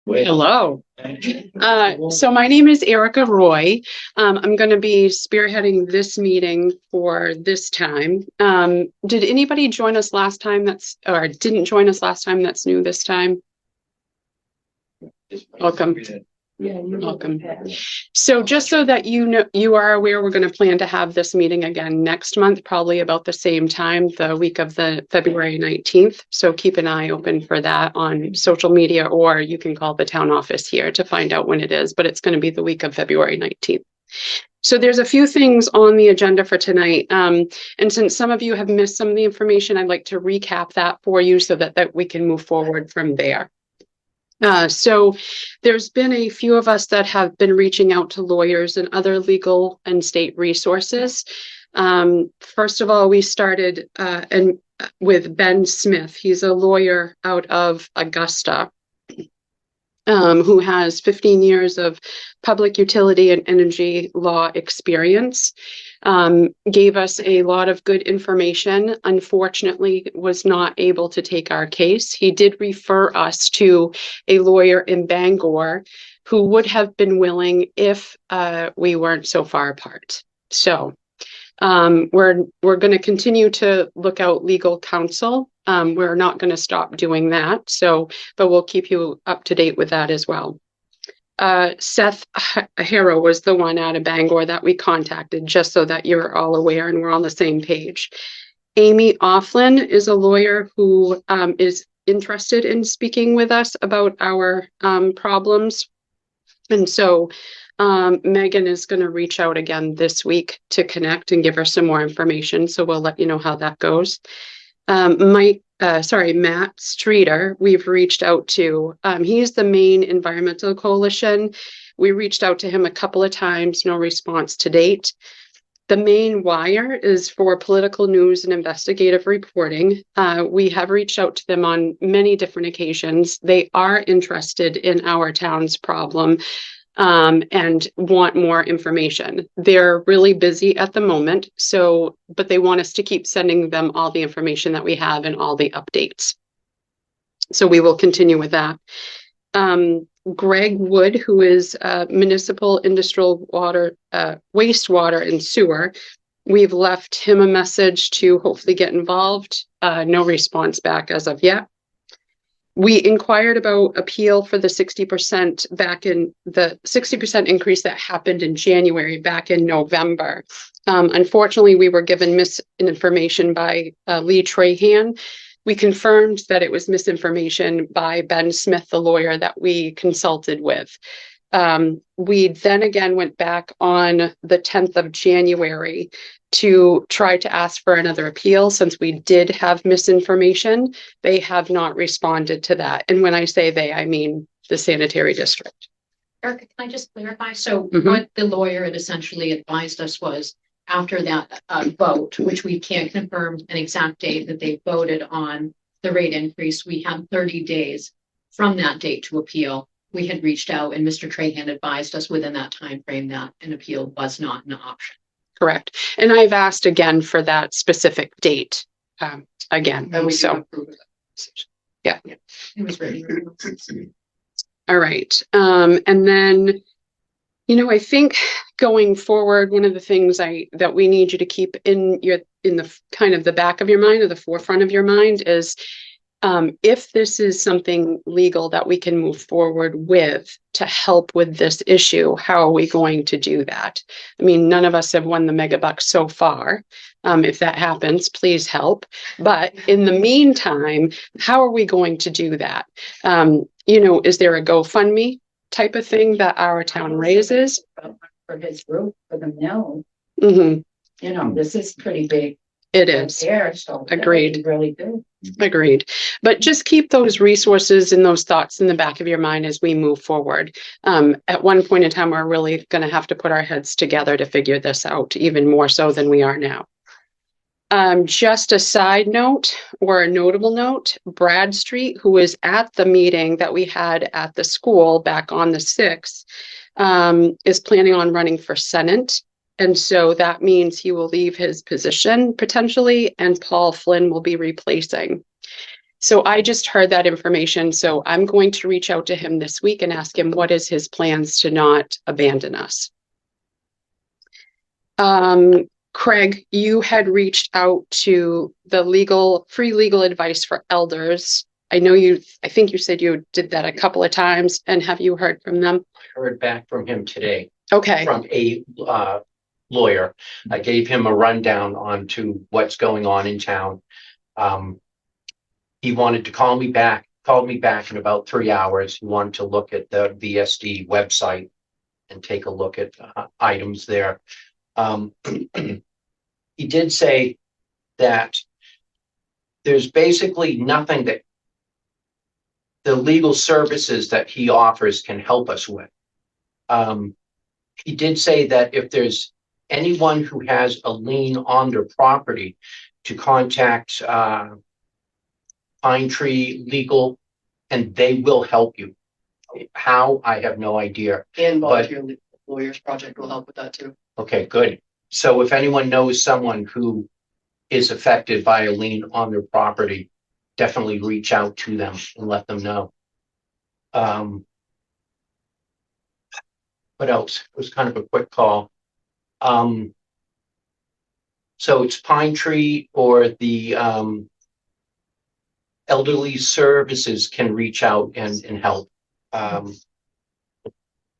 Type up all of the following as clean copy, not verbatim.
Hello. So my name is Erika Roy. I'm going to be spearheading this meeting for this time. Did anybody join us last time or didn't join us last time that's new this time? Welcome. Welcome. So just so that you are aware, we're going to plan to have this meeting again next month, probably about the same time, the week of the February 19th. So keep an eye open for that on social media, or you can call the town office here to find out when it is, but it's going to be the week of February 19th. So there's a few things on the agenda for tonight. And since some of you have missed some of the information, I'd like to recap that for you so that we can move forward from there. So there's been a few of us that have been reaching out to lawyers and other legal and state resources. First of all, we started with Ben Smith. He's a lawyer out of Augusta, who has 15 years of public utility and energy law experience. Gave us a lot of good information. Unfortunately, was not able to take our case. He did refer us to a lawyer in Bangor who would have been willing if we weren't so far apart. So we're going to continue to look out legal counsel. We're not going to stop doing that. But we'll keep you up to date with that as well. Seth Harrow was the one out of Bangor that we contacted, just so that you're all aware and we're on the same page. Amy Offlin is a lawyer who is interested in speaking with us about our problems. And so Megan is going to reach out again this week to connect and give her some more information. So we'll let you know how that goes. Matt Streeter, we've reached out to. He's the Maine Environmental Coalition. We reached out to him a couple of times, no response to date. The Maine Wire is for political news and investigative reporting. We have reached out to them on many different occasions. They are interested in our town's problem. And want more information. They're really busy at the moment, but they want us to keep sending them all the information that we have and all the updates. So we will continue with that. Greg Wood, who is municipal industrial water, wastewater and sewer, we've left him a message to hopefully get involved. No response back as of yet. We inquired about appeal for the 60% the 60% increase that happened in January back in November. Unfortunately, we were given misinformation by Lee Trahan. We confirmed that it was misinformation by Ben Smith, the lawyer that we consulted with. We then again went back on the 10th of January to try to ask for another appeal. Since we did have misinformation, they have not responded to that. And when I say they, I mean the sanitary district. Erika, can I just clarify? So what the lawyer had essentially advised us was after that vote, which we can't confirm an exact date that they voted on the rate increase, we had 30 days from that date to appeal. We had reached out and Mr. Trahan advised us within that time frame that an appeal was not an option. Correct. And I've asked again for that specific date again. So, yeah. It was ready. All right. And then, I think going forward, one of the things that we need you to keep in the kind of the back of your mind or the forefront of your mind is if this is something legal that we can move forward with to help with this issue, how are we going to do that? I mean, none of us have won the megabucks so far. If that happens, please help. But in the meantime, how are we going to do that? Is there a GoFundMe type of thing that our town raises? For his group, for the mill. Mm-hmm. This is pretty big. It is. There, so Agreed. Really good. Agreed. But just keep those resources and those thoughts in the back of your mind as we move forward. At one point in time, we're really going to have to put our heads together to figure this out, even more so than we are now. Just a side note or a notable note, Brad Street, who was at the meeting that we had at the school back on the 6th, is planning on running for Senate. And so that means he will leave his position potentially, and Paul Flynn will be replacing. So I just heard that information. So I'm going to reach out to him this week and ask him what is his plans to not abandon us. Craig, you had reached out to the free legal advice for elders. I think you said you did that a couple of times, and have you heard from them? I heard back from him today. Okay. From a lawyer. I gave him a rundown on to what's going on in town. He wanted to called me back in about 3 hours. He wanted to look at the VSD website and take a look at items there. He did say that there's basically nothing that the legal services that he offers can help us with. He did say that if there's anyone who has a lien on their property, to contact Pine Tree Legal, and they will help you. How? I have no idea. And volunteer lawyers project will help with that too. Okay, good. So if anyone knows someone who is affected by a lien on their property, definitely reach out to them and let them know. What else? It was kind of a quick call. So it's Pine Tree or the elderly services can reach out and help.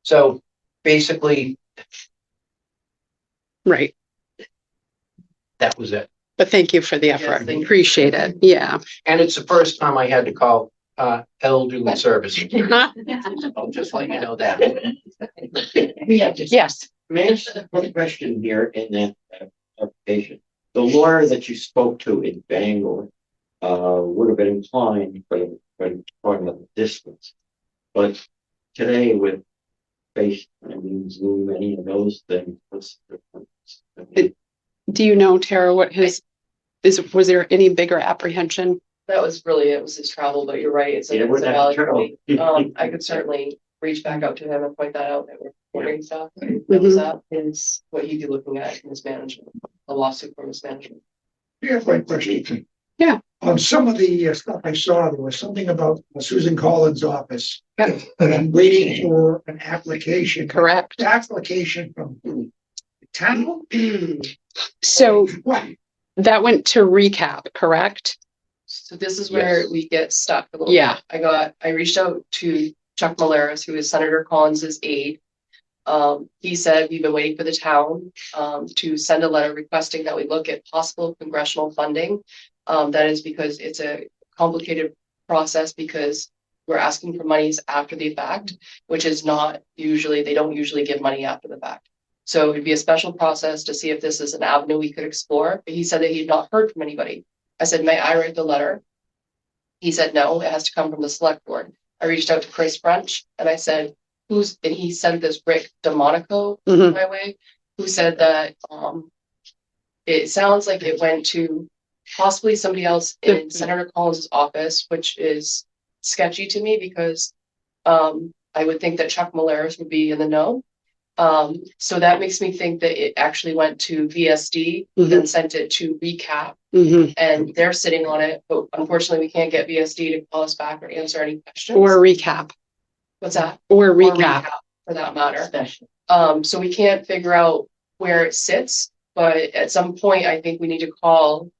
So basically, Right. that was it. But thank you for the effort. thank you. Appreciate it. Yeah. And it's the first time I had to call elderly services. I'll just let you know that. Yes. May I ask one question here in that application? The lawyer that you spoke to in Bangor would have been inclined when talking about the distance. But today with FaceTime, Zoom, any of those things, what's the difference? Do you know, Tara, what was there any bigger apprehension? That was really, it was his travel, but you're right, it's a Yeah, we're valid not point. I could certainly reach back out to him and point that out, that we're recording stuff. That is what he'd be looking at in his management, a lawsuit from his management. Yeah, my question. Yeah. On some of the stuff I saw, there was something about Susan Collins' office. Yeah. And I'm waiting for an application. Correct. Application from the town. So What? that went to recap, correct? So this is where Yes. we get stuck a little Yeah. bit. I reached out to Chuck Maleris, who is Senator Collins's aide. He said we've been waiting for the town to send a letter requesting that we look at possible congressional funding. That is because it's a complicated process because we're asking for monies after the fact, which is not usually, they don't usually give money after the fact. So it'd be a special process to see if this is an avenue we could explore. But he said that he had not heard from anybody. I said, may I write the letter? He said, no, it has to come from the select board. I reached out to Chris French and I said, and he sent this Rick DeMonico my way, who said that it sounds like it went to possibly somebody else in Senator Collins' office, which is sketchy to me because I would think that Chuck Maleris would be in the know. So that makes me think that it actually went to VSD and sent it to recap and they're sitting on it, but unfortunately we can't get VSD to call us back or answer any questions. Or recap. What's that? Or recap. For that matter. Special. So we can't figure out where it sits, but at some point I think we need to call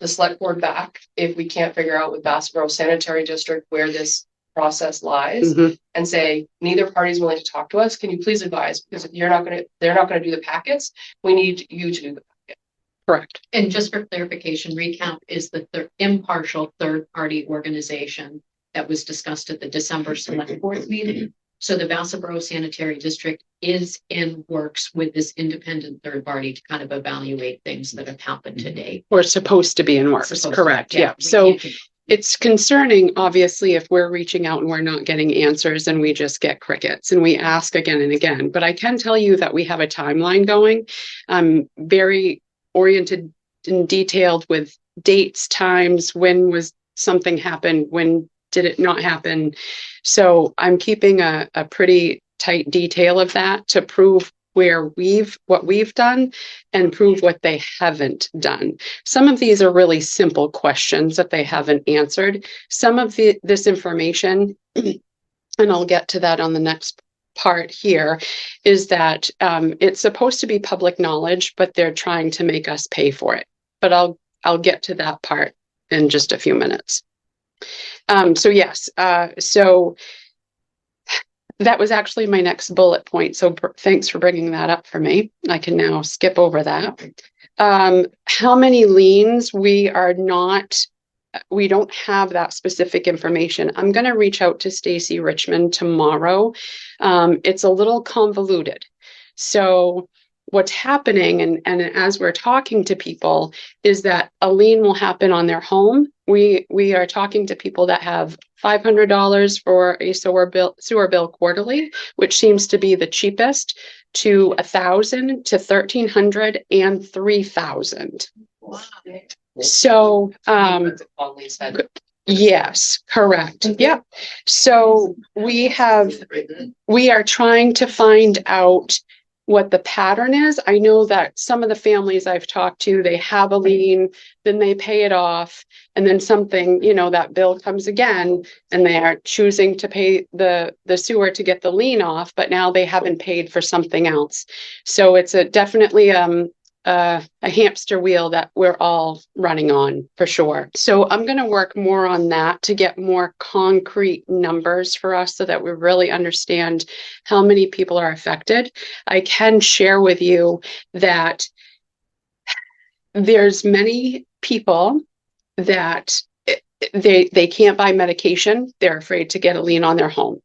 the select board back if we can't figure out with Vassalboro Sanitary District where this process lies and say neither party is willing to talk to us. Can you please advise? Because if they're not going to do the packets, we need you to do the packet. Correct. And just for clarification, recap is the impartial third-party organization that was discussed at the December select board meeting. So the Vassalboro Sanitary District is in works with this independent third party to kind of evaluate things that have happened today. We're supposed to be in works. Supposed to, Correct. Yeah. we So can't- it's concerning, obviously, if we're reaching out and we're not getting answers and we just get crickets and we ask again and again. But I can tell you that we have a timeline going. Very oriented and detailed with dates, times, when was something happened, when did it not happen. So I'm keeping a pretty tight detail of that to prove what we've done and prove what they haven't done. Some of these are really simple questions that they haven't answered. Some of this information, and I'll get to that on the next part here, is that it's supposed to be public knowledge, but they're trying to make us pay for it. But I'll get to that part in just a few minutes. So yes, so that was actually my next bullet point. So thanks for bringing that up for me. I can now skip over that. How many liens? We don't have that specific information. I'm going to reach out to Stacy Richmond tomorrow. It's a little convoluted. So what's happening, and as we're talking to people, is that a lien will happen on their home. We are talking to people that have $500 for a sewer bill quarterly, which seems to be the cheapest, to $1,000 to $1,300 and $3,000. So, yes, correct. Yep. So we are trying to find out what the pattern is. I know that some of the families I've talked to, they have a lien, then they pay it off, and then something, that bill comes again, and they are choosing to pay the sewer to get the lien off, but now they haven't paid for something else. So it's definitely a hamster wheel that we're all running on for sure. So I'm going to work more on that to get more concrete numbers for us so that we really understand how many people are affected. I can share with you that there's many people that they can't buy medication. They're afraid to get a lien on their home.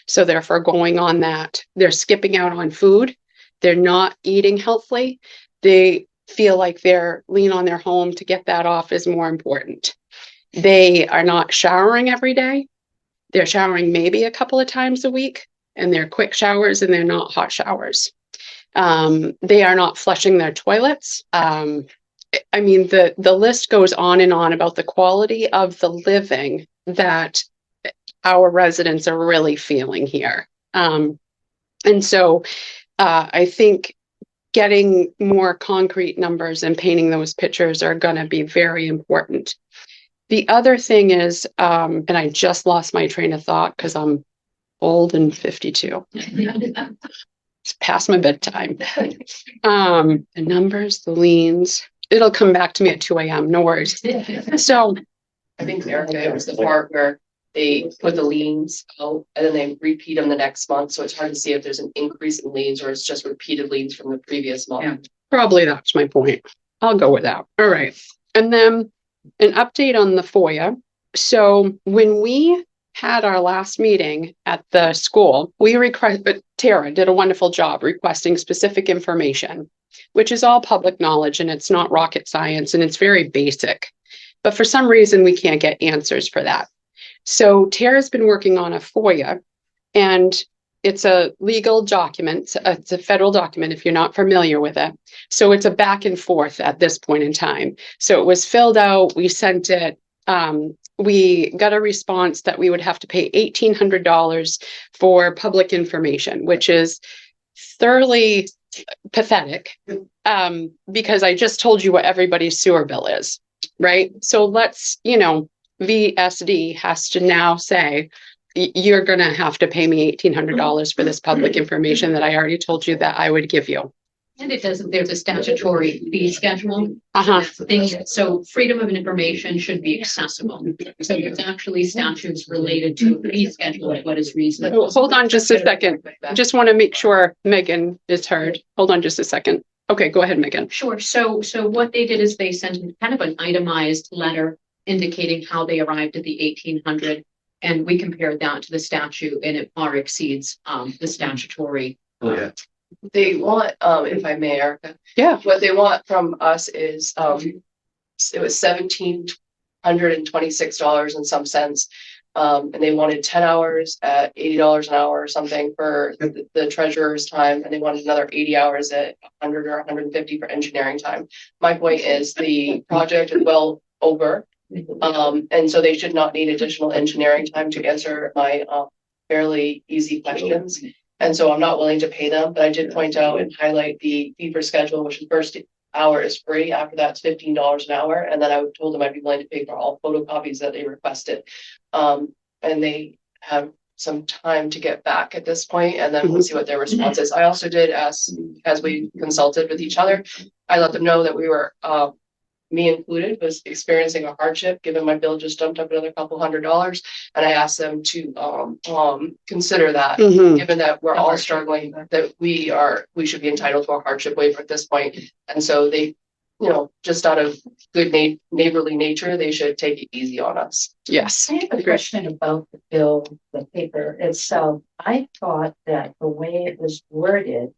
So therefore going on that, they're skipping out on food. They're not eating healthily. They feel like their lien on their home to get that off is more important. They are not showering every day. They're showering maybe a couple of times a week, and they're quick showers and they're not hot showers. They are not flushing their toilets. The list goes on and on about the quality of the living that our residents are really feeling here. And so I think getting more concrete numbers and painting those pictures are going to be very important. The other thing is, and I just lost my train of thought because I'm old and 52. It's past my bedtime. The numbers, the liens, it'll come back to me at 2 a.m. No worries. So I think Erika, it was the part where they put the liens out and then they repeat them the next month. So it's hard to see if there's an increase in liens or it's just repeated liens from the previous month. Yeah, probably that's my point. I'll go with that. All right. And then an update on the FOIA. So when we had our last meeting at the school, Tara did a wonderful job requesting specific information, which is all public knowledge and it's not rocket science and it's very basic. But for some reason, we can't get answers for that. So Tara's been working on a FOIA, and it's a legal document. It's a federal document if you're not familiar with it. So it's a back and forth at this point in time. So it was filled out. We sent it. We got a response that we would have to pay $1,800 for public information, which is thoroughly pathetic because I just told you what everybody's sewer bill is, right? So let's, VSD has to now say, you're going to have to pay me $1,800 for this public information that I already told you that I would give you. And there's a statutory fee schedule. So freedom of information should be accessible. So there's actually statutes related to fee schedule and what is reasonable. Hold on just a second. Just want to make sure Megan is heard. Hold on just a second. Okay, go ahead, Megan. Sure. So what they did is they sent kind of an itemized letter indicating how they arrived at the 1,800, and we compared that to the statute, and it far exceeds the statutory. They want, if I may, Erika. Yeah. What they want from us is, it was $1,726 and some cents. And they wanted 10 hours at $80 an hour or something for the treasurer's time. And they wanted another 80 hours at 100 or 150 for engineering time. My point is the project is well over. And so they should not need additional engineering time to answer my fairly easy questions. And so I'm not willing to pay them, but I did point out and highlight the fee for schedule, which the first hour is free. After that's $15 an hour. And then I told them I'd be willing to pay for all photocopies that they requested. And they have some time to get back at this point, and then we'll see what their response is. I also did ask, as we consulted with each other, I let them know that we were, me included, was experiencing a hardship, given my bill just jumped up another couple $100. And I asked them to consider that, given that we're all struggling, that we should be entitled to a hardship waiver at this point. And so they, you know, just out of good neighborly nature, they should take it easy on us. Yes. I have a question about the bill, the paper itself. I thought that the way it was worded,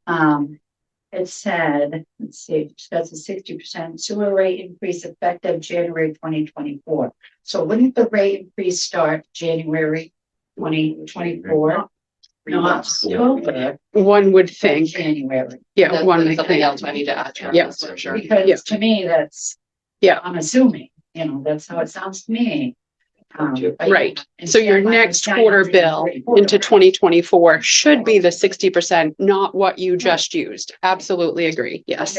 it said, let's see, that's a 60% sewer rate increase effective January 2024. So wouldn't the rate increase start January 2024? No, October. One would think. January. Yeah, That's one would something think. else I need to add to. Yeah. For sure. Because to me, that's, Yeah. I'm assuming, you know, that's how it sounds to me. Right. So your next quarter bill into 2024 should be the 60%, not what you just used. Absolutely agree. Yes.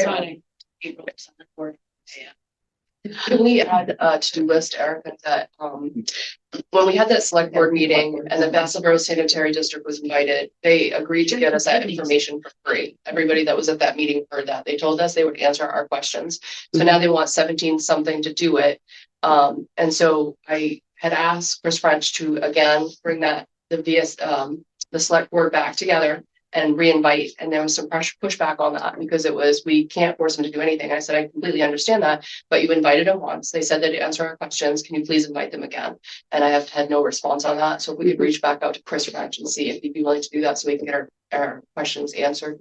Can we add a to-do list, Erika, that when we had that select board meeting and the Vassalboro Sanitary District was invited, they agreed to get us that information for free. Everybody that was at that meeting heard that. They told us they would answer our questions. So now they want 17 something to do it. And so I had asked Chris French to again bring that the select board back together and re-invite, and there was some pushback on that because it was, we can't force them to do anything. I said, I completely understand that, but you invited them once. They said they'd answer our questions. Can you please invite them again? And I have had no response on that. So if we could reach back out to Chris French and see if he'd be willing to do that so we can get our questions answered.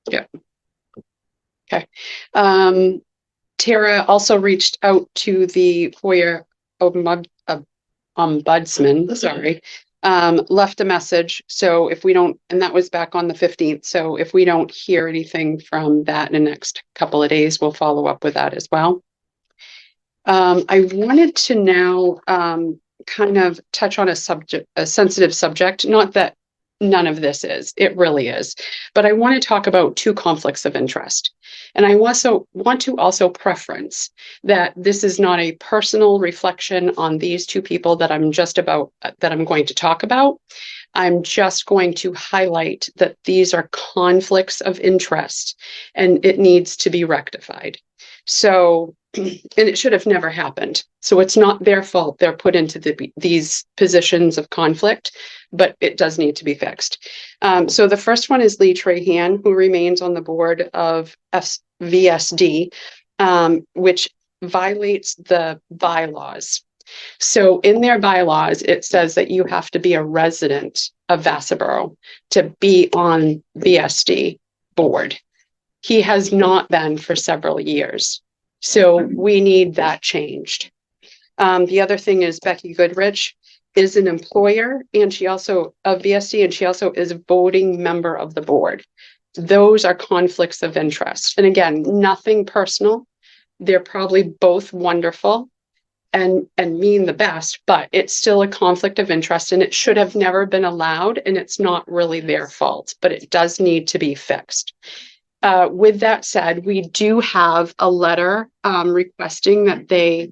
Yeah. Okay. Tara also reached out to the FOIA ombudsman, sorry, left a message. So if we don't, and that was back on the 15th. So if we don't hear anything from that in the next couple of days, we'll follow up with that as well. I wanted to now kind of touch on a sensitive subject, not that none of this is, it really is, but I want to talk about two conflicts of interest. And I also want to also preference that this is not a personal reflection on these two people that I'm going to talk about. I'm just going to highlight that these are conflicts of interest and it needs to be rectified. So, and it should have never happened. So it's not their fault they're put into these positions of conflict, but it does need to be fixed. So the first one is Lee Trahan, who remains on the board of VSD, which violates the bylaws. So in their bylaws, it says that you have to be a resident of Vassalboro to be on VSD board. He has not been for several years. So we need that changed. The other thing is Becky Goodrich is an employer and she also of VSD, and she also is a voting member of the board. Those are conflicts of interest. And again, nothing personal. They're probably both wonderful and mean the best, but it's still a conflict of interest and it should have never been allowed. And it's not really their fault, but it does need to be fixed. With that said, we do have a letter requesting that they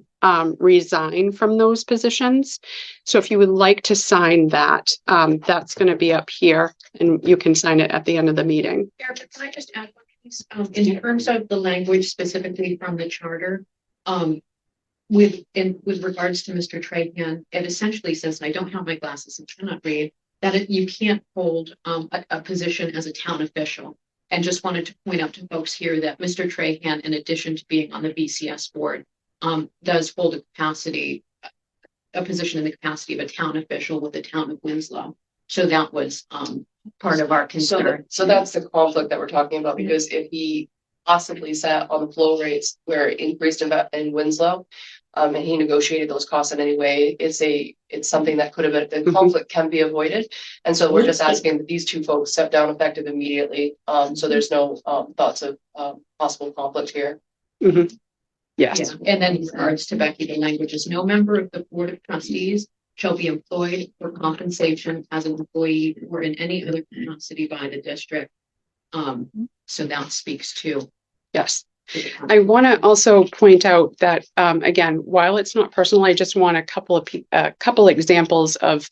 resign from those positions. So if you would like to sign that, that's going to be up here and you can sign it at the end of the meeting. Erika, can I just add one piece? In terms of the language specifically from the charter, with regards to Mr. Trahan, it essentially says, and I don't have my glasses and cannot read, that you can't hold a position as a town official. And just wanted to point out to folks here that Mr. Trahan, in addition to being on the BCS board, does hold a position in the capacity of a town official with the town of Winslow. So that was part of our concern. So that's the conflict that we're talking about, because if he possibly sat on the flow rates where it increased in Winslow, and he negotiated those costs in any way, it's something that could have been, the conflict can be avoided. And so we're just asking that these two folks step down effective immediately. So there's no thoughts of possible conflict here. Mm-hmm. Yes. Yeah. And then in regards to Becky, the language is no member of the board of trustees shall be employed for compensation as an employee or in any other capacity by the district. So that speaks to. Yes. I want to also point out that, again, while it's not personal, I just want a couple examples of,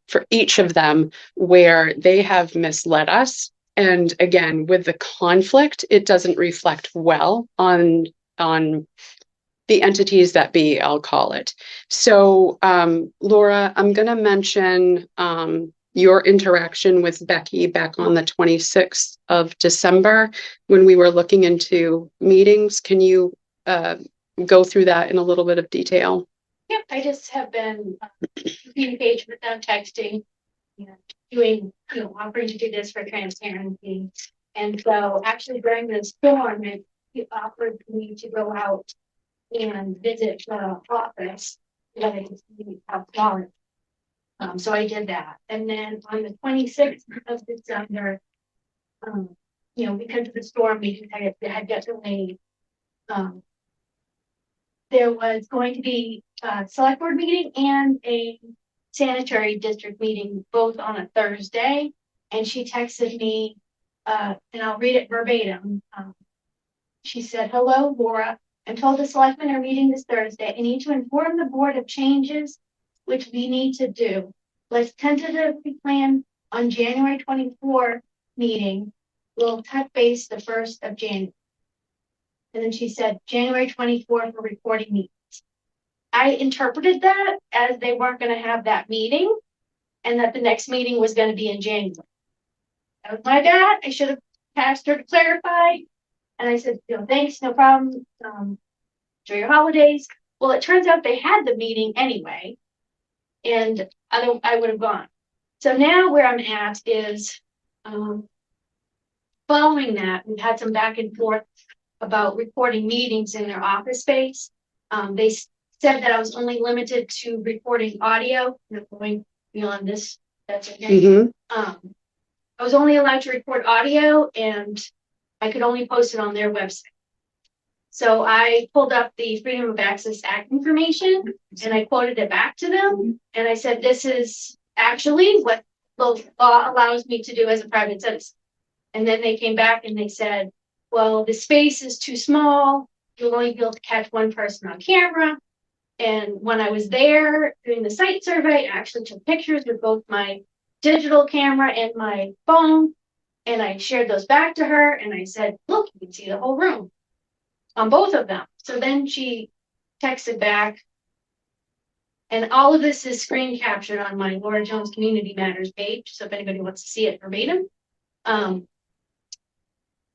for each of them, where they have misled us. And again, with the conflict, it doesn't reflect well on the entities that be, I'll call it. So, Laura, I'm going to mention your interaction with Becky back on the 26th of December when we were looking into meetings. Can you go through that in a little bit of detail? Yep, I just have been engaged with them, texting, doing, offering to do this for transparency. And so actually during the storm, it offered me to go out and visit the office. So I did that. And then on the 26th of December, because of the storm, we had got delayed. There was going to be a select board meeting and a sanitary district meeting, both on a Thursday. And she texted me, and I'll read it verbatim. She said, "Hello, Laura. I'm told the selectmen are meeting this Thursday. I need to inform the board of changes which we need to do. Let's tentatively plan on January 24 meeting. We'll touch base the 1st of January." And then she said, January 24 for reporting meetings. I interpreted that as they weren't going to have that meeting and that the next meeting was going to be in January. That was my bad. I should have asked her to clarify. And I said, thanks, no problem. Enjoy your holidays. Well, it turns out they had the meeting anyway, and I would have gone. So now where I'm at is following that, we've had some back and forth about recording meetings in their office space. They said that I was only limited to recording audio. Going beyond this, that's okay. Mm-hmm. I was only allowed to record audio, and I could only post it on their website. So I pulled up the Freedom of Access Act information and I quoted it back to them. And I said, this is actually what the law allows me to do as a private citizen. And then they came back and they said, well, the space is too small. You'll only be able to catch one person on camera. And when I was there doing the site survey, I actually took pictures with both my digital camera and my phone. And I shared those back to her. And I said, look, you can see the whole room on both of them. So then she texted back. And all of this is screen captured on my Laura Jones Community Matters page. So if anybody wants to see it verbatim.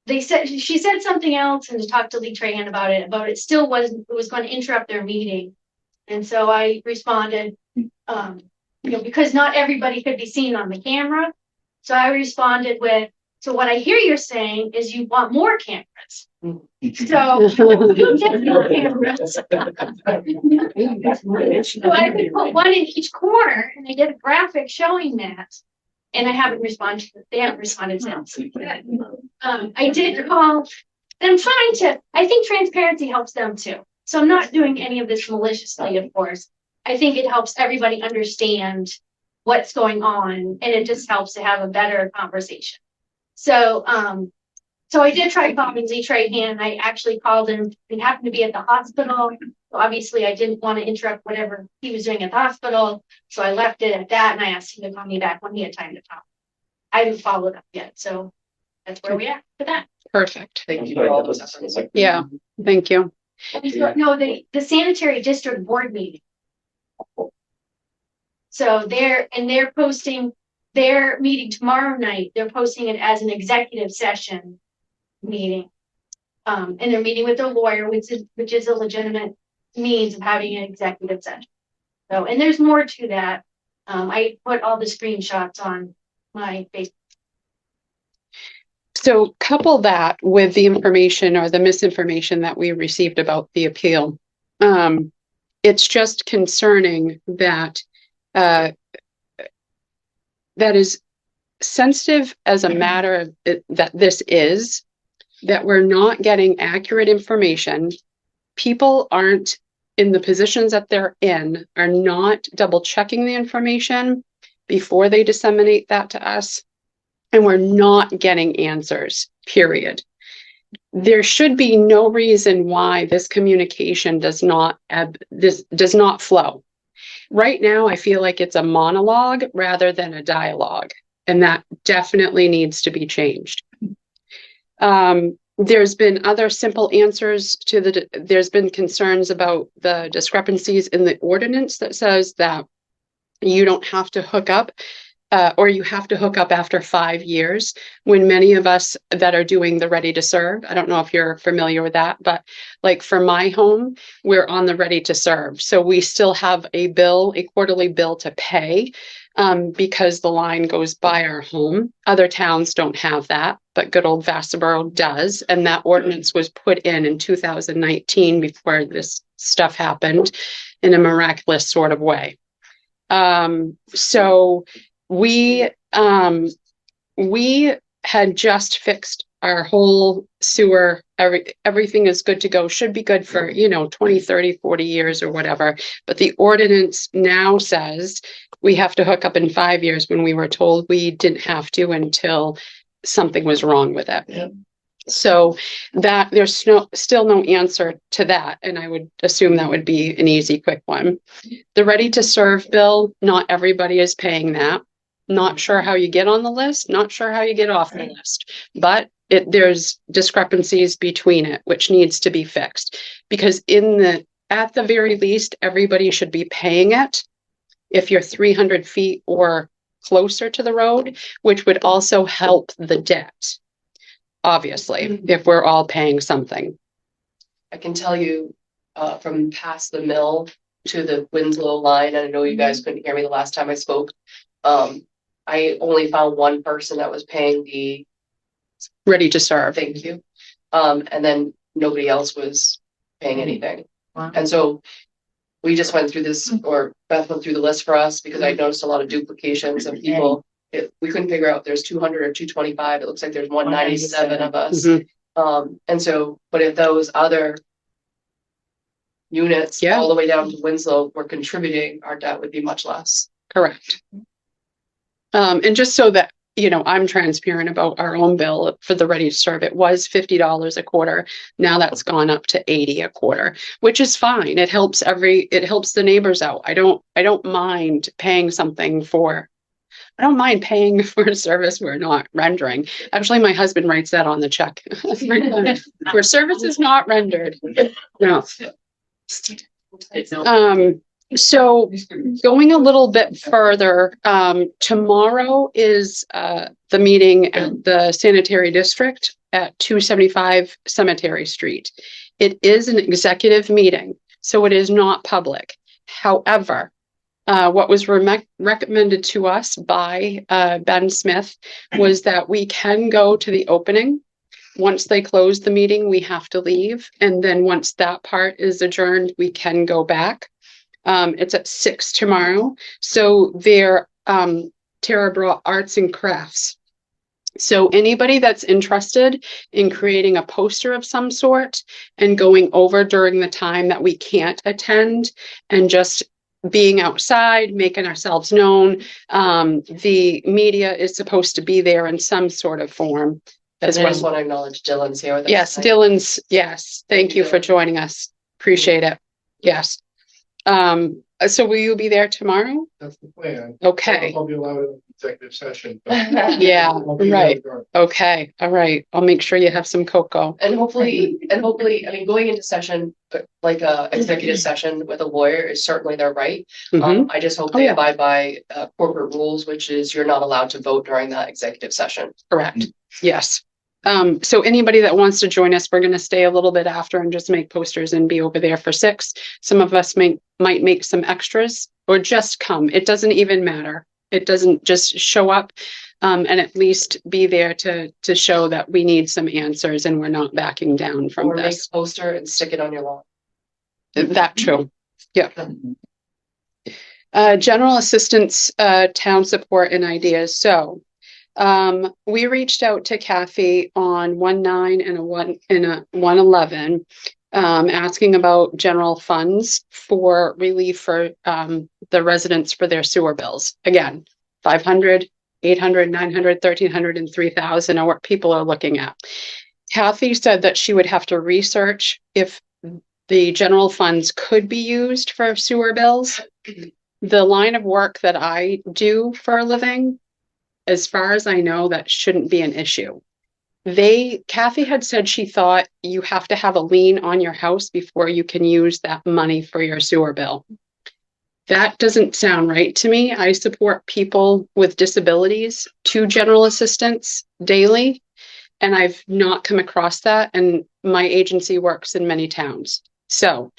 She said something else and to talk to Lee Trahan about it still was going to interrupt their meeting. And so I responded, because not everybody could be seen on the camera. So I responded with, so what I hear you're saying is you want more cameras. So you get more cameras. So I could put one in each corner and I did a graphic showing that. And I haven't responded. They haven't responded since. I did call. I'm trying to. I think transparency helps them too. So I'm not doing any of this maliciously, of course. I think it helps everybody understand what's going on, and it just helps to have a better conversation. So, so I did try calling Lee Trahan. I actually called him. He happened to be at the hospital. So obviously, I didn't want to interrupt whatever he was doing at the hospital. So I left it at that, and I asked him to call me back when he had time to talk. I haven't followed up yet, so that's where we are for that. Perfect. Thank you for all those efforts. Yeah, thank you. No, the sanitary district board meeting. So they're posting their meeting tomorrow night. They're posting it as an executive session meeting. And they're meeting with their lawyer, which is a legitimate means of having an executive session. So, and there's more to that. I put all the screenshots on my Facebook. So couple that with the information or the misinformation that we received about the appeal. It's just concerning that that is sensitive as a matter of that this is, that we're not getting accurate information. People aren't in the positions that they're in are not double checking the information before they disseminate that to us. And we're not getting answers, period. There should be no reason why this communication does not flow. Right now, I feel like it's a monologue rather than a dialogue, and that definitely needs to be changed. There's been other simple answers to there's been concerns about the discrepancies in the ordinance that says that you don't have to hook up or you have to hook up after 5 years, when many of us that are doing the ready to serve, I don't know if you're familiar with that, but like for my home, we're on the ready to serve. So we still have a quarterly bill to pay because the line goes by our home. Other towns don't have that, but good old Vassalboro does. And that ordinance was put in 2019 before this stuff happened in a miraculous sort of way. So we had just fixed our whole sewer. Everything is good to go, should be good for, 20, 30, 40 years or whatever. But the ordinance now says we have to hook up in 5 years, when we were told we didn't have to until something was wrong with it. Yeah. So that there's still no answer to that. And I would assume that would be an easy, quick one. The ready to serve bill, not everybody is paying that. Not sure how you get on the list, not sure how you get off the list, but there's discrepancies between it, which needs to be fixed, because at the very least, everybody should be paying it if you're 300 feet or closer to the road, which would also help the debt. Obviously, if we're all paying something. I can tell you, from past the mill to the Winslow line, and I know you guys couldn't hear me the last time I spoke. I only found one person that was paying the Ready to serve. thank you. And then nobody else was paying anything. Wow. And so we just went through this, or Beth went through the list for us, because I noticed a lot of duplications of people. We couldn't figure out if there's 200 or 225. It looks like there's 197 of us. And so, but if those other units all the way down to Winslow were contributing, our debt would be much less. Correct. And just so that, I'm transparent about our own bill for the ready to serve, it was $50 a quarter. Now that's gone up to $80 a quarter, which is fine. It helps the neighbors out. I don't mind paying for a service we're not rendering. Actually, my husband writes that on the check. For services not rendered. No. So going a little bit further, tomorrow is the meeting at the sanitary district at 275 Cemetery Street. It is an executive meeting, so it is not public. However, what was recommended to us by Ben Smith was that we can go to the opening. Once they close the meeting, we have to leave. And then once that part is adjourned, we can go back. It's at 6 tomorrow. So Tara brought arts and crafts. So anybody that's interested in creating a poster of some sort and going over during the time that we can't attend and just being outside, making ourselves known. The media is supposed to be there in some sort of form as well. I just want to acknowledge Dylan's here. Yes, Dylan's. Yes. Thank you for joining us. Appreciate it. Yes. So will you be there tomorrow? That's the plan. Okay. I'll be allowed in executive session. Yeah, right. Okay. All right. I'll make sure you have some cocoa. And hopefully, I mean, going into session, like a executive session with a lawyer is certainly their right. I just hope they abide by corporate rules, which is you're not allowed to vote during that executive session. Correct. Yes. So anybody that wants to join us, we're going to stay a little bit after and just make posters and be over there for 6. Some of us might make some extras or just come. It doesn't even matter. It doesn't, just show up and at least be there to show that we need some answers and we're not backing down from Or this. make a poster and stick it on your lawn. That true. Yeah. General assistance, town support and ideas. So we reached out to Kathy on 1-9 and a 1-11. asking about general funds for relief for the residents for their sewer bills. Again, 500, 800, 900, 1,300, and 3,000 are what people are looking at. Kathy said that she would have to research if the general funds could be used for sewer bills. The line of work that I do for a living, as far as I know, that shouldn't be an issue. Kathy had said she thought you have to have a lien on your house before you can use that money for your sewer bill. That doesn't sound right to me. I support people with disabilities to general assistance daily, and I've not come across that, and my agency works in many towns. So,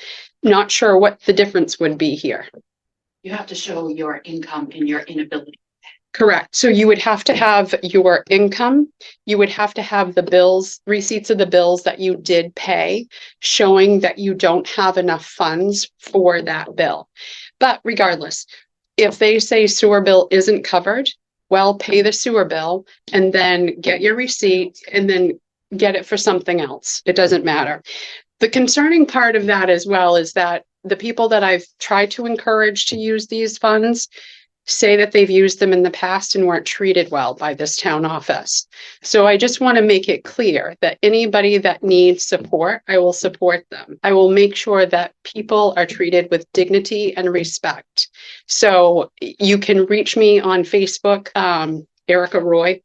not sure what the difference would be here. You have to show your income and your inability. Correct. So you would have to have your income, you would have to have the bills, receipts of the bills that you did pay, showing that you don't have enough funds for that bill. But regardless, if they say sewer bill isn't covered, well, pay the sewer bill and then get your receipt and then get it for something else. It doesn't matter. The concerning part of that as well is that the people that I've tried to encourage to use these funds say that they've used them in the past and weren't treated well by this town office. So I just want to make it clear that anybody that needs support, I will support them. I will make sure that people are treated with dignity and respect. So you can reach me on Facebook, Erika Roy.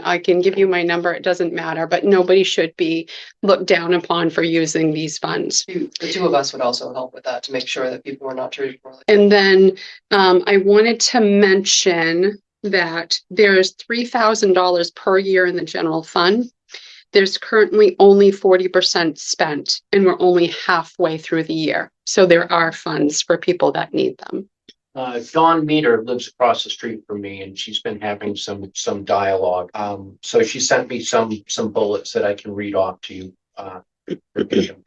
I can give you my number. It doesn't matter, but nobody should be looked down upon for using these funds. The two of us would also help with that to make sure that people were not treated poorly. And then I wanted to mention that there's $3,000 per year in the general fund. There's currently only 40% spent, and we're only halfway through the year. So there are funds for people that need them. Dawn Meter lives across the street from me, and she's been having some dialogue. So she sent me some bullets that I can read off to you.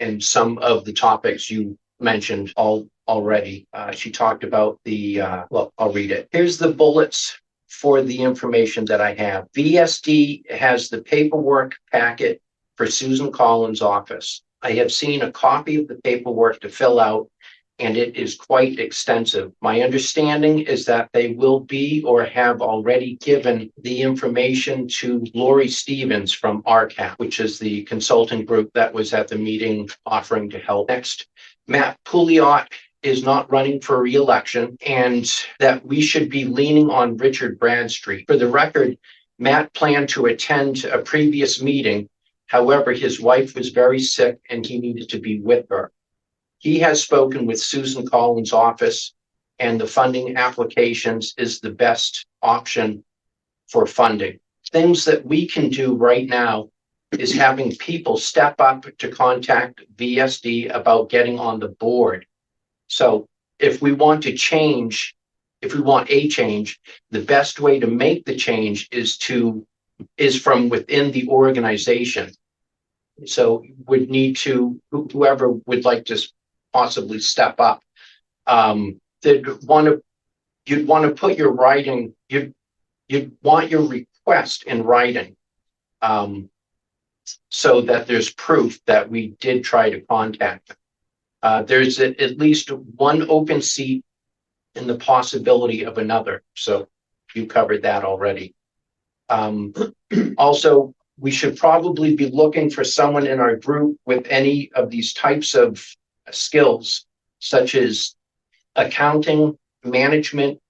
And some of the topics you mentioned already. She talked about well, I'll read it. Here's the bullets for the information that I have. VSD has the paperwork packet for Susan Collins' office. I have seen a copy of the paperwork to fill out, and it is quite extensive. My understanding is that they will be or have already given the information to Lori Stevens from RCAP, which is the consulting group that was at the meeting offering to help. Next, Matt Pouliot is not running for re-election, and that we should be leaning on Richard Bradstreet. For the record, Matt planned to attend a previous meeting. However, his wife was very sick and he needed to be with her. He has spoken with Susan Collins' office, and the funding applications is the best option for funding. Things that we can do right now is having people step up to contact VSD about getting on the board. So if we want a change, the best way to make the change is from within the organization. So would need to, whoever would like to possibly step up. You'd want to put your writing, you'd want your request in writing, so that there's proof that we did try to contact them. There's at least one open seat and the possibility of another. So you covered that already. Also, we should probably be looking for someone in our group with any of these types of skills, such as accounting, management,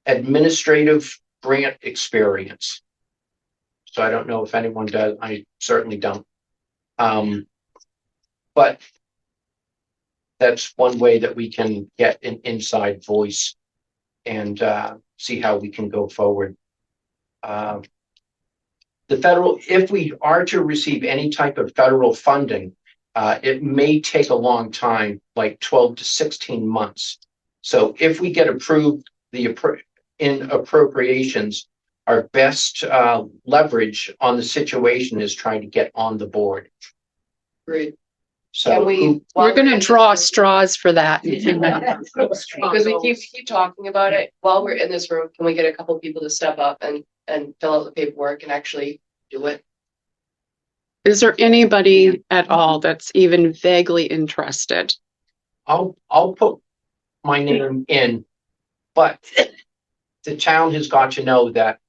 administrative, grant experience. So I don't know if anyone does. I certainly don't. But that's one way that we can get an inside voice and see how we can go forward. If we are to receive any type of federal funding, it may take a long time, like 12 to 16 months. So if we get approved in appropriations, our best leverage on the situation is trying to get on the board. Great. So We're going to draw straws for that. Because we keep talking about it while we're in this room, can we get a couple people to step up and fill out the paperwork and actually do it? Is there anybody at all that's even vaguely interested? I'll put my name in, but the town has got to know that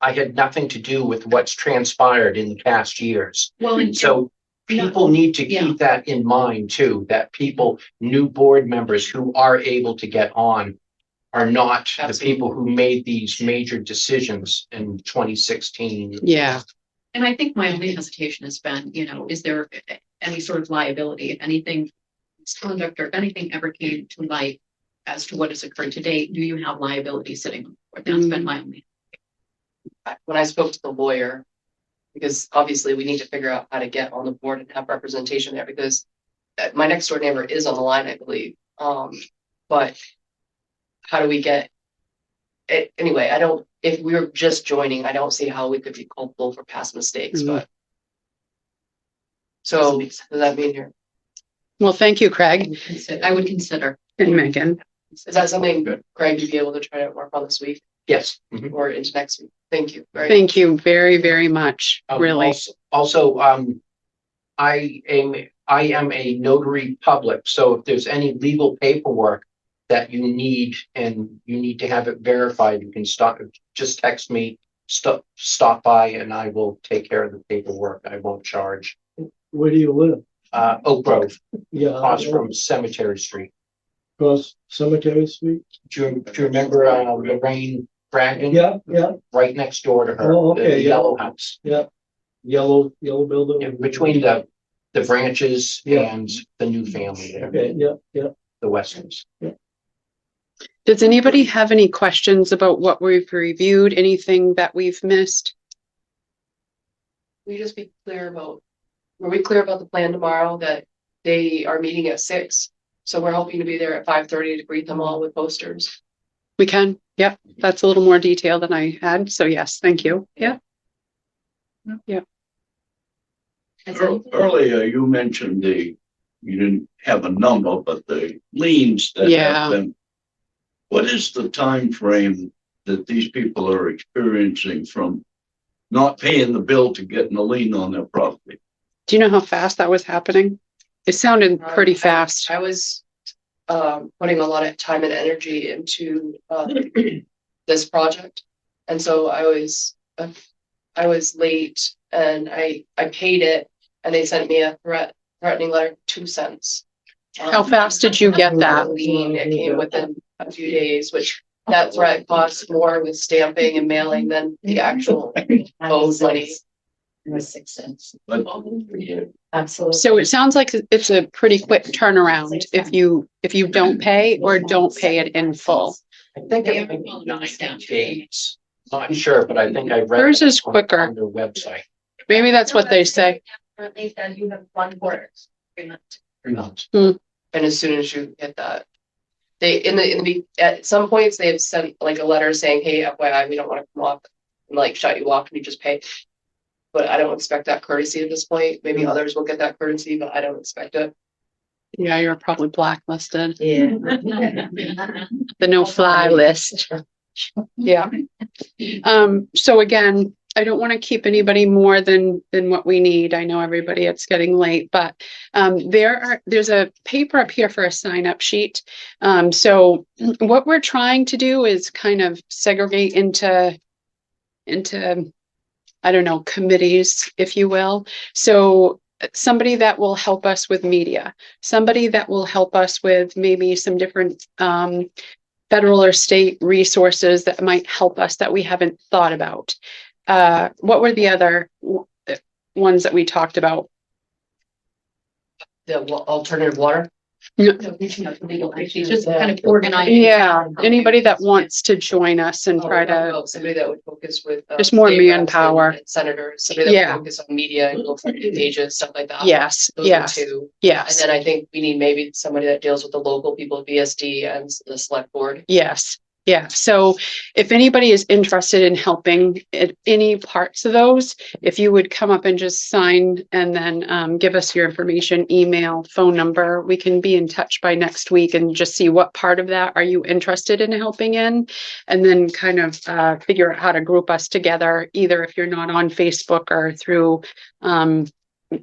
I had nothing to do with what's transpired in the past years. Well, and So people need to Yeah. keep that in mind too, that people, new board members who are able to get on are not the Absolutely. people who made these major decisions in 2016. Yeah. And I think my only hesitation has been, is there any sort of liability, if anything, misconduct or if anything ever came to light as to what has occurred today, do you have liability sitting on the board? That's been my only. When I spoke to the lawyer, because obviously we need to figure out how to get on the board and have representation there, because my next door neighbor is on the line, I believe. But how do we get it? Anyway, if we were just joining, I don't see how we could be culpable for past mistakes, but. So does that mean you're, Well, thank you, Craig I would consider. and Megan. is that something, Craig, you'd be able to try to work on this week Yes. Mhm. or into next week? Thank you. Thank you very, very much. Really. Also, I am a notary public, so if there's any legal paperwork that you need and you need to have it verified, you can just text me, stop by and I will take care of the paperwork. I won't charge. Where do you live? Oak Grove, Yeah. across from Cemetery Street. Across Cemetery Street? Do you remember, Lorraine Brandon? Yeah, yeah, Right next door to her, Oh, the okay, yeah. yellow house. yeah. Yellow building? Yeah, between the branches Yeah. and the new family there, Okay, yeah, yeah. the Westerns. Does anybody have any questions about what we've reviewed? Anything that we've missed? We just be clear about, were we clear about the plan tomorrow that they are meeting at 6? So we're hoping to be there at 5:30 to greet them all with posters. We can. Yep. That's a little more detail than I had. So yes, thank you. Yeah. Yeah. Earlier, you mentioned you didn't have a number, but the liens that Yeah. have been. What is the time frame that these people are experiencing from not paying the bill to getting a lien on their property? Do you know how fast that was happening? It sounded pretty fast. I was putting a lot of time and energy into this project. And so I was late and I paid it and they sent me a threatening letter, 2 cents. How fast did you get that? Lien, it came within a few days, which that threat costs more with stamping and mailing than the actual owed money. It was 6 cents. But Absolutely. So it sounds like it's a pretty quick turnaround if you don't pay or don't pay it in full. I think it might be 90 days. Not sure, but I think I read. Hers that is quicker. On their website. Maybe that's what they say. They said you have 1 quarter. 3 months. And as soon as you get that, they at some points they have sent like a letter saying, hey, FYI, we don't want to come off and like shut you off and you just pay. But I don't expect that courtesy at this point. Maybe others will get that courtesy, but I don't expect it. Yeah, you're probably blacklisted. Yeah. The no-fly list. Yeah. So again, I don't want to keep anybody more than what we need. I know everybody, it's getting late, but there's a paper up here for a sign-up sheet. So what we're trying to do is kind of segregate into I don't know, committees, if you will. So somebody that will help us with media, somebody that will help us with maybe some different federal or state resources that might help us that we haven't thought about. What were the other ones that we talked about? The alternative water. Reaching out to legal issues, just kind of organizing. Yeah, anybody that wants to join us and try to, Somebody that would focus with. Just more state reps manpower. and Senators, somebody that Yeah. would focus on media and go for pages, stuff like that. yes, Those are yes, 2. And yes, then I think we need maybe somebody that deals with the local people, BSD and the select board. yes, Yeah, so if anybody is interested in helping at any parts of those, if you would come up and just sign and then give us your information, email, phone number, we can be in touch by next week and just see what part of that are you interested in helping in, and then kind of figure out how to group us together, either if you're not on Facebook or through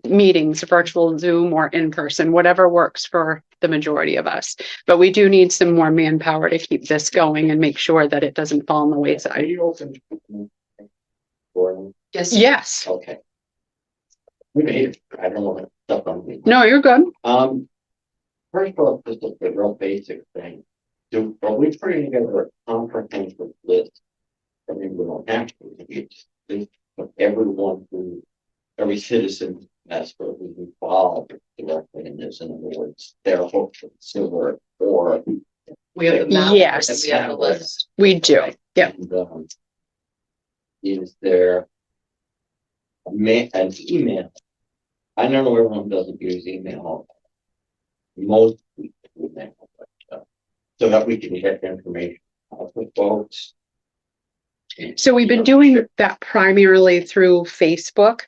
meetings, virtual Zoom or in person, whatever works for the majority of us. But we do need some more manpower to keep this going and make sure that it doesn't fall on the Are wayside. you open? Gordon? Yes. Yes. Okay. We made it. I don't want to stuff on me. No, you're good. First off, just a real basic thing. Are we putting together a comprehensive list? I mean, we don't have to, it's of everyone who, every citizen that's who's involved directly in this, in other words, their hook for sewer or. We have the map. Yes. And we have the list. We do. Yeah. And, is there an email? I don't know, everyone doesn't use email. Most people do email, but, so that we can get information out to folks. So we've been doing that primarily through Facebook.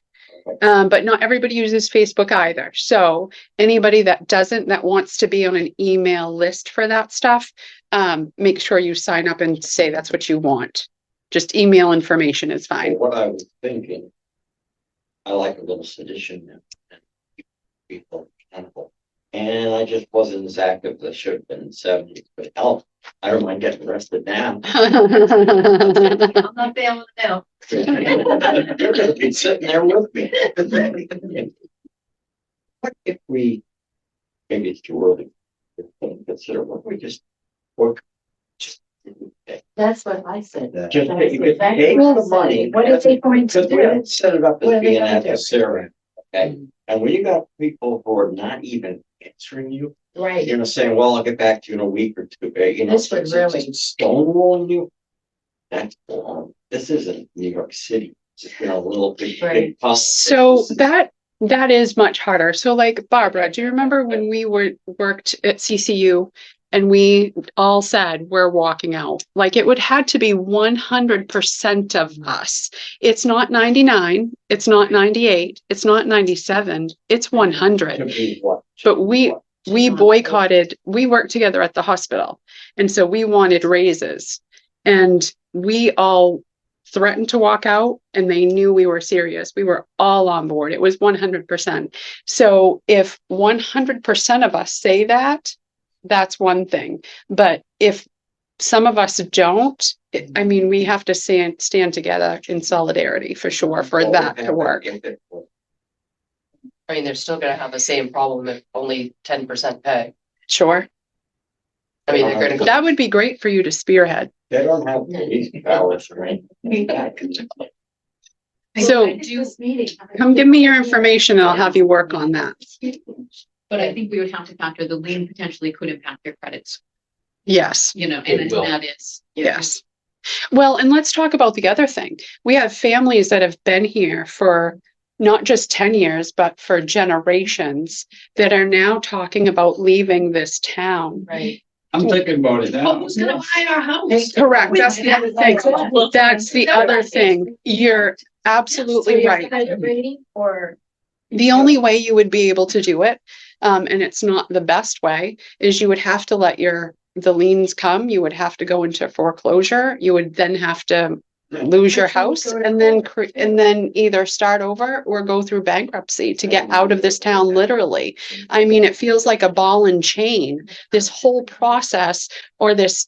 But not everybody uses Facebook either. So anybody that doesn't, that wants to be on an email list for that stuff, make sure you sign up and say that's what you want. Just email information is fine. What I was thinking, I like a little sedition and people accountable. And I just wasn't as active as I should have been in the 70s, but hell, I don't mind getting arrested now. I'm not bailing it out. You're gonna be sitting there with me. What if we, maybe it's too early to consider, what if we just work? That's what I said. Just That's you could exactly take what I the said. money. What are they going to Because we do? didn't set it up What as are they being gonna do? adversarial, okay? And when you got people who are not even answering you, Right. you know, saying, well, I'll get back to you in a week or two, you know. This would really- Stonewalling you. That's wrong. This isn't New York City. It's, you know, a little big, Right. big. So that is much harder. So like Barbara, do you remember when we worked at CCU and we all said we're walking out? Like it would had to be 100% of us. It's not 99, it's not 98, it's not 97, it's 100. To be what? But we boycotted, we worked together at the hospital. And so we wanted raises and we all threatened to walk out and they knew we were serious. We were all on board. It was 100%. So if 100% of us say that, that's one thing. But if some of us don't, I mean, we have to stand together in solidarity for sure for that to work. I mean, they're still gonna have the same problem if only 10% pay. Sure. I mean, they're gonna go. That would be great for you to spearhead. They don't have police powers, right? So This meeting. come give me your information and I'll have you work on that. But I think we would have to factor the lien potentially could impact your credits, Yes. you know, It and will. that is. Yes. Well, and let's talk about the other thing. We have families that have been here for not just 10 years, but for generations that are now talking about leaving this town. Right. I'm thinking about it now. Who's gonna buy our house? Correct. That's the other thing. That's the other thing. You're absolutely right. Rating or? The only way you would be able to do it, and it's not the best way, is you would have to let the liens come. You would have to go into foreclosure. You would then have to lose your house and then either start over or go through bankruptcy to get out of this town, literally. I mean, it feels like a ball and chain, this whole process or this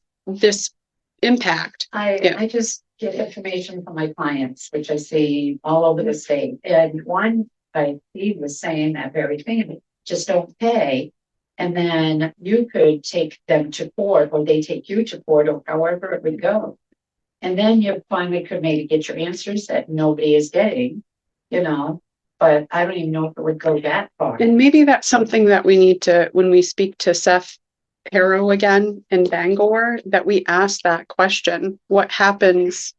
impact. Yeah. I just get information from my clients, which I see all over the state. And one I see was saying that very thing, just don't pay. And then you could take them to court or they take you to court or however it would go. And then you finally could maybe get your answers that nobody is getting, you know, but I don't even know if it would go that far. And maybe that's something that we need to, when we speak to Seth Harrow again in Bangor, that we ask that question. What happens?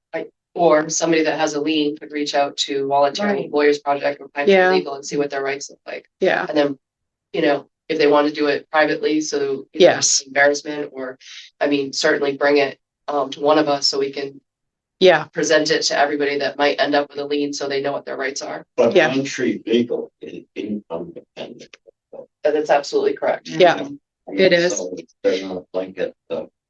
Or somebody that has a lien could reach out to Voluntary Right. Lawyers Project or Pine Yeah. Tree Legal and see what their rights look like. Yeah. And then, you know, if they want to do it privately, so you know, Yes. embarrassment, or, I mean, certainly bring it to one of us so we can Yeah, present it to everybody that might end up with a lien so they know what their rights are. But Yeah. country legal is income dependent. That is absolutely correct. yeah, it is. So they're not a blanket,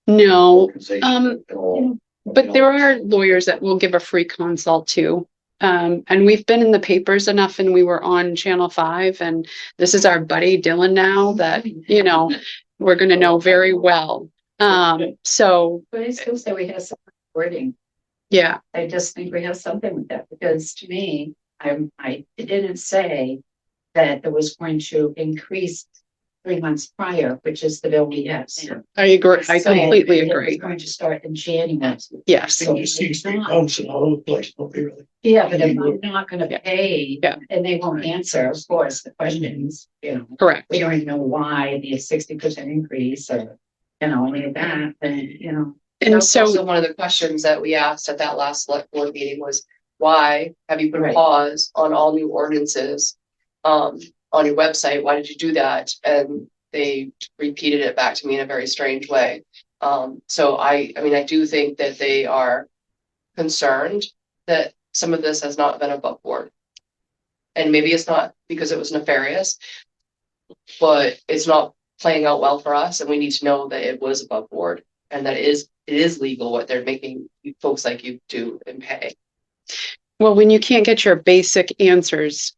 No, organization at all. but there are lawyers that will give a free consult too. And we've been in the papers enough and we were on Channel 5 and this is our buddy Dylan now that, you know, we're gonna know very well. So, But I still say we have some wording. yeah, I just think we have something with that, because to me, it didn't say that it was going to increase 3 months prior, which is the bill we have. I agree. I So completely it was agree. going to start in January. Yes, So you see street pumps and all over the place, nobody really. Yeah, but if I'm not gonna pay, Yeah. and they won't answer, of course, the questions, you know, correct. we don't even know why the 60% increase or, you know, any of that, then, you know. And That's also so, one of the questions that we asked at that last select board meeting was, why have you put a Right. pause on all new ordinances? On your website, why did you do that? And they repeated it back to me in a very strange way. So I mean, I do think that they are concerned that some of this has not been above board. And maybe it's not because it was nefarious, but it's not playing out well for us, and we need to know that it was above board and that it is legal what they're making folks like you do and pay. well, when you can't get your basic answers,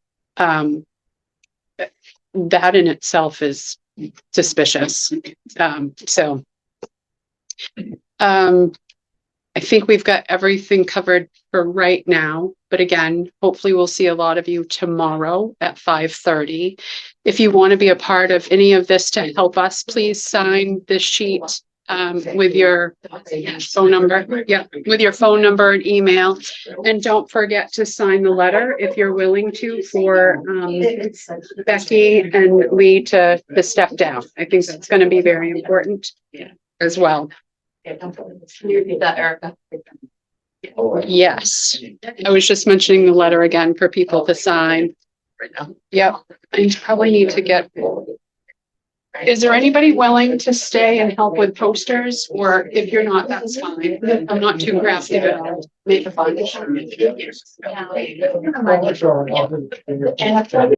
that in itself is suspicious. I think we've got everything covered for right now, but again, hopefully we'll see a lot of you tomorrow at 5:30. If you want to be a part of any of this to help us, please sign this sheet with your phone number. Yeah, with your phone number and email. And don't forget to sign the letter if you're willing to for Becky and Lee to step down. I think that's going to be very important as well. Can you repeat that, Erica? Yes, I was just mentioning the letter again for people to sign. Yep, I probably need to get. Is there anybody willing to stay and help with posters, or if you're not, that's fine. I'm not too crafty, but I'll make a fun. And